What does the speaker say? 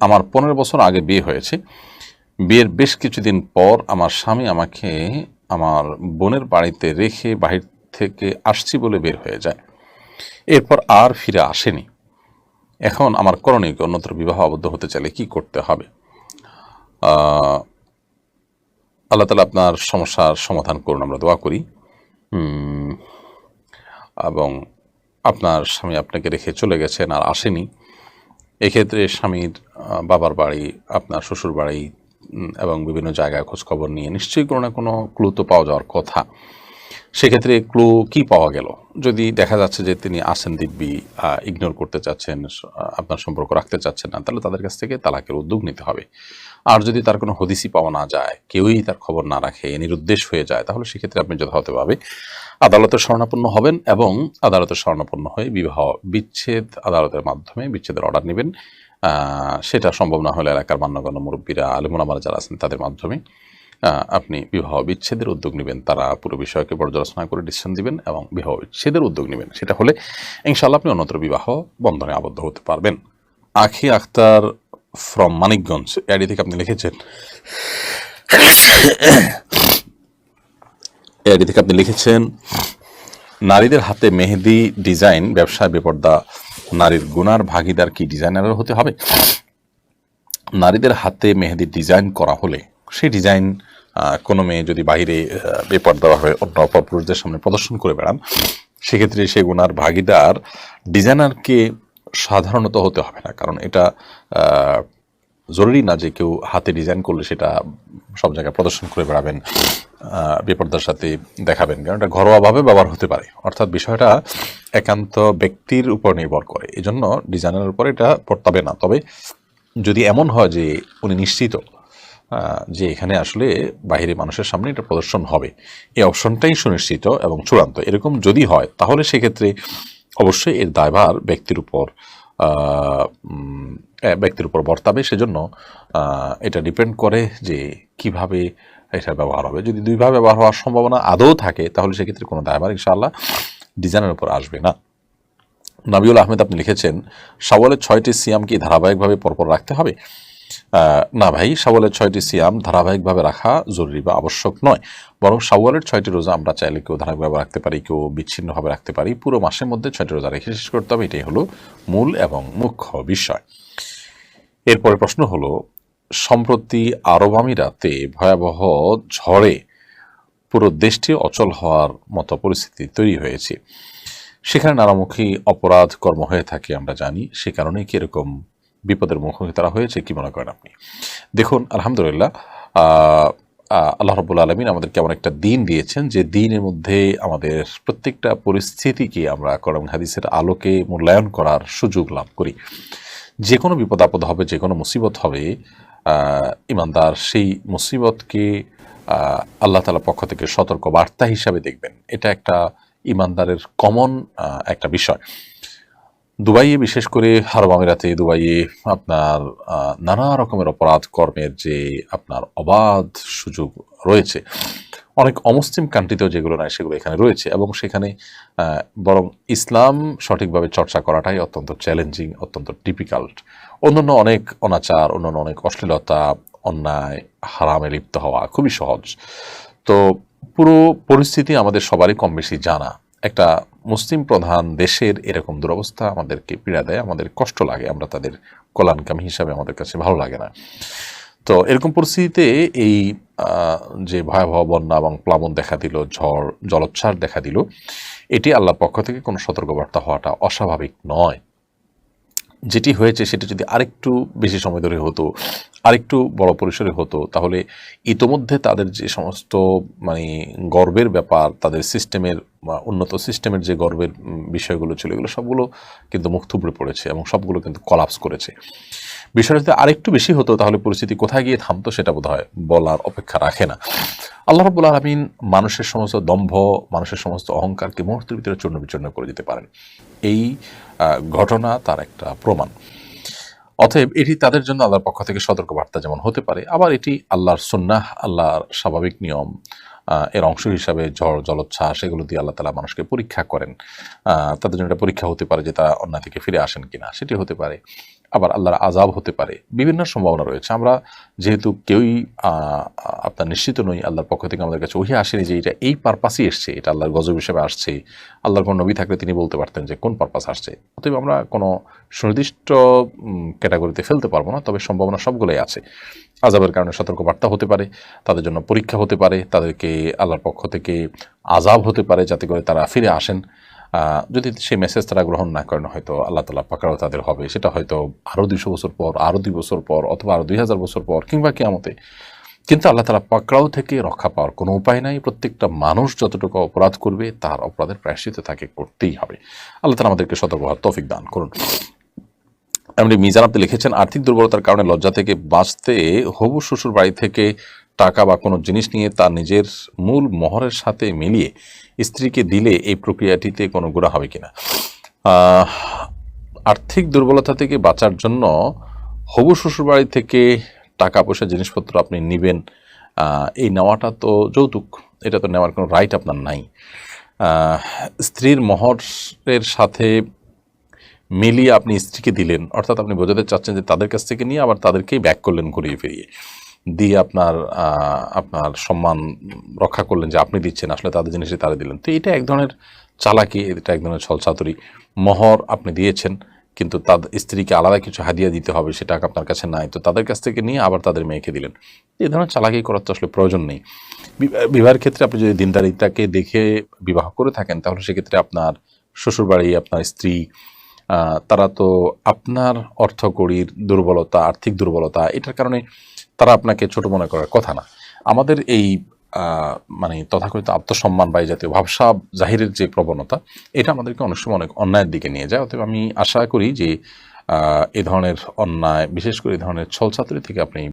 আমার 15 বছর আগে বিয়ে হয়েছে। বিয়ের বেশ কিছুদিন পর আমার স্বামী আমাকে আমার বোনের বাড়িতে রেখে বাহির থেকে আসছি বলে বের হয়ে যায়। এরপর আর ফিরে আসেনি। এখন আমার করণীয় কি? অন্যত্র বিবাহ আবদ্ধ হতে চাইলে কি করতে হবে? আহ, আল্লাহ তালা আপনার সমস্যার সমাধান করুন, আমরা দোয়া করি। উম, এবং আপনার স্বামী আপনাকে রেখে চলে গেছেন আর আসেনি। এক্ষেত্রে স্বামীর বাবার বাড়ি, আপনার শ্বশুর বাড়ি এবং বিভিন্ন জায়গায় খোঁজখবর নিয়ে নিশ্চয়ই কোনো না কোনো ক্লু তো পাওয়া যাওয়ার কথা। সেক্ষেত্রে ক্লু কি পাওয়া গেল? যদি দেখা যাচ্ছে যে তিনি আসেন দিব্যি, ইগনোর করতে চাচ্ছেন, আপনার সম্পর্ক রাখতে চাচ্ছেন না, তাহলে তাদের কাছ থেকে তালাকের উদ্যোগ নিতে হবে। আর যদি তার কোনো হদিসই পাওয়া না যায়, কেউই তার খবর না রাখে, নিরুদ্দেশ হয়ে যায়, তাহলে সেক্ষেত্রে আপনি যথাযথভাবে আদালতের শরণাপন্ন হবেন এবং আদালতের শরণাপন্ন হয়ে বিবাহ বিচ্ছেদ আদালতের মাধ্যমে বিচ্ছেদের অর্ডার নেবেন। সেটা সম্ভব না হলে এলাকার মান্যগণ্য মুরব্বীরা, আলেমুলামারা যারা আছেন তাদের মাধ্যমে আপনি বিবাহ বিচ্ছেদের উদ্যোগ নেবেন। তারা পুরো বিষয়কে পর্যালোচনা করে ডিসিশন দিবেন এবং বিবাহ বিচ্ছেদের উদ্যোগ নেবেন। সেটা হলে ইনশাআল্লাহ আপনি অন্যত্র বিবাহ বন্ধনে আবদ্ধ হতে পারবেন। আখি আক্তার ফ্রম মানিকগঞ্জ এডি থেকে আপনি লিখেছেন নারীদের হাতে মেহেদি ডিজাইন ব্যবসায় বেপর্দা নারীর গুনার ভাগিদার কি ডিজাইনার হতে হবে? নারীদের হাতে মেহেদি ডিজাইন করা হলে সেই ডিজাইন কোনো মেয়ে যদি বাইরে বেপর্দাভাবে অন্য অপরপুরুষদের সামনে প্রদর্শন করে বেড়ান, সেক্ষেত্রে সেই গুনার ভাগিদার ডিজাইনারকে সাধারণত হতে হবে না। কারণ এটা জরুরি না যে কেউ হাতে ডিজাইন করলে সেটা সব জায়গায় প্রদর্শন করে বেড়াবেন, বেপর্দার সাথে দেখাবেন। কারণ এটা ঘরোয়াভাবে ব্যবহার হতে পারে। অর্থাৎ বিষয়টা একান্ত ব্যক্তির উপর নির্ভর করে, এই জন্য ডিজাইনের উপর এটা পড়তাবে না। তবে যদি এমন হয় যে উনি নিশ্চিত যে এখানে আসলে বাইরে মানুষের সামনে এটা প্রদর্শন হবে, এই অপশনটাই সুনিশ্চিত এবং চূড়ান্ত, এরকম যদি হয় তাহলে সেক্ষেত্রে অবশ্যই এর দায়ভার ব্যক্তির উপর বর্তাবে। সেজন্য এটা ডিপেন্ড করে যে কিভাবে এটা ব্যবহার হবে। যদি দুইভাবে ব্যবহার হওয়ার সম্ভাবনা আদৌ থাকে তাহলে সেক্ষেত্রে কোনো দায়ভার ইনশাআল্লাহ ডিজাইনের উপর আসবে না। নাবিউল আহমেদ আপনি লিখেছেন শাওয়ালের 6টি সিয়াম কি ধারাবাহিকভাবে পরপর রাখতে হবে? না ভাই, শাওয়ালের 6টি সিয়াম ধারাবাহিকভাবে রাখা জরুরি বা আবশ্যক নয়। বরং শাওয়ালের 6টি রোজা আমরা চাইলে কেউ ধারাবাহিকভাবে রাখতে পারি, কেউ বিচ্ছিন্নভাবে রাখতে পারি। পুরো মাসের মধ্যে 6টি রোজা রেখে শেষ করতে হবে, এটাই হলো মূল এবং মুখ্য বিষয়। এরপরে প্রশ্ন হলো, সম্প্রতি আরব আমিরাতে ভয়াবহ ঝড়ে পুরো দেশটি অচল হওয়ার মতো পরিস্থিতি তৈরি হয়েছে। সেখানে নানামুখী অপরাধ কর্ম হয়ে থাকে আমরা জানি। সে কারণে কি এরকম বিপদের মুখোমুখি তারা হয়েছে, কি মনে করেন আপনি? দেখুন, আলহামদুলিল্লাহ, আল্লাহ রাব্বুল আলামিন আমাদেরকে এমন একটা দিন দিয়েছেন যে দিনের মধ্যে আমাদের প্রত্যেকটা পরিস্থিতিকে আমরা কোরআন হাদিসের আলোকে মূল্যায়ন করার সুযোগ লাভ করি। যে কোনো বিপদ আপদ হবে, যে কোনো মুসিবত হবে, ইমানদার সেই মুসিবতকে আল্লাহ তাআলার পক্ষ থেকে সতর্ক বার্তা হিসাবে দেখবেন। এটা একটা ইমানদারের কমন একটা বিষয়। দুবাইয়ে, বিশেষ করে আরব আমিরাতে, দুবাইয়ে আপনার নানা রকমের অপরাধ কর্মের যে আপনার অবাধ সুযোগ রয়েছে। অনেক অমুসলিম কান্ট্রিতেও যেগুলো নাই সেগুলো এখানে রয়েছে এবং সেখানে বরং ইসলাম সঠিকভাবে চর্চা করাটাই অত্যন্ত চ্যালেঞ্জিং, অত্যন্ত ডিফিকাল্ট। অন্যান্য অনেক অনাচার, অন্যান্য অনেক অশ্লীলতা, অন্যায়, হারামে লিপ্ত হওয়া খুবই সহজ। তো পুরো পরিস্থিতি আমাদের সবারই কম বেশি জানা। একটা মুসলিম প্রধান দেশের এরকম দুরবস্থা আমাদেরকে পীড়া দেয়, আমাদের কষ্ট লাগে, আমরা তাদের কল্যাণকামী হিসাবে আমাদের কাছে ভালো লাগে না। তো এরকম পরিস্থিতিতে এই যে ভয়াবহ বন্যা এবং প্লাবন দেখা দিল, ঝড় জলোচ্ছ্বাস দেখা দিল, এটি আল্লাহর পক্ষ থেকে কোনো সতর্কবার্তা হওয়াটা অস্বাভাবিক নয়। যেটি হয়েছে সেটা যদি আরেকটু বেশি সময় ধরে হতো, আরেকটু বড় পরিসরে হতো, তাহলে ইতোমধ্যে তাদের যে সমস্ত মানে গর্বের ব্যাপার, তাদের সিস্টেমের উন্নত সিস্টেমের যে গর্বের বিষয়গুলো ছিল, এগুলো সবগুলো কিন্তু মুখ থুবড়ে পড়েছে এবং সবগুলো কিন্তু কলাপস করেছে। বিষয়টা যদি আরেকটু বেশি হতো তাহলে পরিস্থিতি কোথায় গিয়ে থামতো সেটা বোধহয় বলার অপেক্ষা রাখে না। আল্লাহ রাব্বুল আলামিন মানুষের সমস্ত দম্ভ, মানুষের সমস্ত অহংকারকে মুহূর্তের ভিতরে চূর্ণ বিচূর্ণ করে দিতে পারেন। এই ঘটনা তার একটা প্রমাণ। অতএব এটি তাদের জন্য আল্লাহর পক্ষ থেকে সতর্কবার্তা যেমন হতে পারে, আবার এটি আল্লাহর সুন্নাহ, আল্লাহর স্বাভাবিক নিয়ম। এর অংশ হিসাবে ঝড় জলোচ্ছ্বাস এগুলো দিয়ে আল্লাহ তাআলা মানুষকে পরীক্ষা করেন। তাদের জন্য একটা পরীক্ষা হতে পারে যে তারা অন্যায় থেকে ফিরে আসেন কিনা, সেটি হতে পারে। আবার আল্লাহর আযাব হতে পারে, বিভিন্ন সম্ভাবনা রয়েছে। আমরা যেহেতু কেউই আপনার নিশ্চিত নই, আল্লাহর পক্ষ থেকে আমাদের কাছে ওহী আসেনি যে এটা এই পারপাসই এসছে, এটা আল্লাহর গজব হিসেবে আসছে। আল্লাহর কোনো নবী থাকলে তিনি বলতে পারতেন যে কোন পারপাস আসছে। অতএব আমরা কোনো সুনির্দিষ্ট ক্যাটাগরিতে ফেলতে পারবো না, তবে সম্ভাবনা সবগুলোই আছে। আযাবের কারণে সতর্কবার্তা হতে পারে, তাদের জন্য পরীক্ষা হতে পারে, তাদেরকে আল্লাহর পক্ষ থেকে আযাব হতে পারে যাতে করে তারা ফিরে আসেন। যদি সেই মেসেজ তারা গ্রহণ না করেন, হয়তো আল্লাহ তাআলা পাকড়াও তাদের হবে, সেটা হয়তো আরও 200 বছর পর, আরও 2 বছর পর, অথবা আরও 2000 বছর পর, কিংবা কিয়ামতে। কিন্তু আল্লাহ তাআলা পাকড়াও থেকে রক্ষা পাওয়ার কোনো উপায় নাই। প্রত্যেকটা মানুষ যতটুকু অপরাধ করবে তার অপরাধের প্রায়শ্চিত্ত তাকে করতেই হবে। আল্লাহ তাআলা আমাদেরকে সতর্ক হওয়ার তৌফিক দান করুন। এমনি মিজান আপনি লিখেছেন, আর্থিক দুর্বলতার কারণে লজ্জা থেকে বাঁচতে হবু শ্বশুর বাড়ি থেকে টাকা বা কোনো জিনিস নিয়ে তার নিজের মূল মোহরের সাথে মিলিয়ে স্ত্রীকে দিলে এই প্রক্রিয়াটিতে কোনো গুনাহ হবে কিনা? আর্থিক দুর্বলতা থেকে বাঁচার জন্য হবু শ্বশুরবাড়ি থেকে টাকা পয়সা জিনিসপত্র আপনি নেবেন, এই নেওয়াটা তো যৌতুক, এটা তো নেওয়ার কোনো রাইট আপনার নাই। স্ত্রীর মোহরের সাথে মিলিয়ে আপনি স্ত্রীকে দিলেন, অর্থাৎ আপনি বোঝাতে চাচ্ছেন যে তাদের কাছ থেকে নিয়ে আবার তাদেরকেই ব্যাক করলেন ঘুরিয়ে ফিরিয়ে, দিয়ে আপনার সম্মান রক্ষা করলেন যে আপনি দিচ্ছেন, আসলে তাদের জিনিসই তারা দিলেন। তো এটা এক ধরনের চালাকি, এটা এক ধরনের ছলচাতুরি। মোহর আপনি দিয়েছেন, কিন্তু তাদের স্ত্রীকে আলাদা কিছু হাদিয়া দিতে হবে, সেটা আপনার কাছে নাই, তো তাদের কাছ থেকে নিয়ে আবার তাদের মেয়েকে দিলেন। এই ধরনের চালাকি করার তো আসলে প্রয়োজন নেই। বিবাহের ক্ষেত্রে আপনি যদি দিনদারিতাকে দেখে বিবাহ করে থাকেন, তাহলে সেক্ষেত্রে আপনার শ্বশুরবাড়ি, আপনার স্ত্রী, তারা তো আপনার অর্থকড়ির দুর্বলতা, আর্থিক দুর্বলতা, এটার কারণে তারা আপনাকে ছোট মনে করার কথা না। আমাদের এই মানে তথাকথিত আত্মসম্মান বা এই জাতীয় ভাবসাব জাহিরের যে প্রবণতা, এটা আমাদেরকে অনেক সময় অনেক অন্যায়ের দিকে নিয়ে যায়। অতএব আমি আশা করি যে এ ধরনের অন্যায়, বিশেষ করে এই ধরনের ছলচাতুরি থেকে আপনি